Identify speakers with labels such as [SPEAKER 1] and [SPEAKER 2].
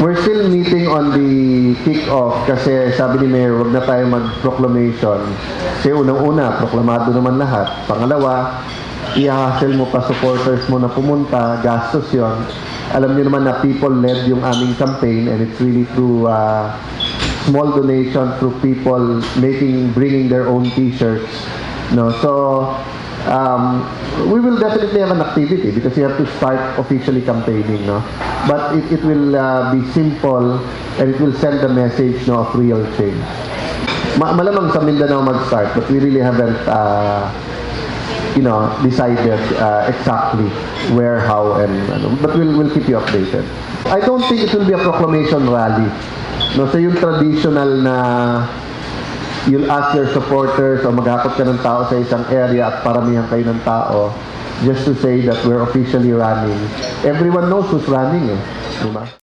[SPEAKER 1] We're still meeting on the kick-off kasi sabi ni Mayor, wag na tayo mag-proclamation. Kasi unang-una, proklamado naman lahat. Pangalawa, i-hassle mo pa supporters mo na pumunta, gastos yon. Alam niyo naman na people-led yung aming campaign and it's really through small donations, through people bringing their own t-shirts. No? So, we will definitely have an activity because you have to start officially campaigning, no? But it will be simple and it will send a message, no, of real change. Malamang sa Mindanao mag-start, but we really haven't, decided exactly where, how, and but we'll keep you updated. I don't think it will be a proclamation rally. No, so yung traditional na you'll ask your supporters o maghakot ka ng tao sa isang area at paramihan kayo ng tao just to say that we're officially running. Everyone knows who's running, eh. Diba?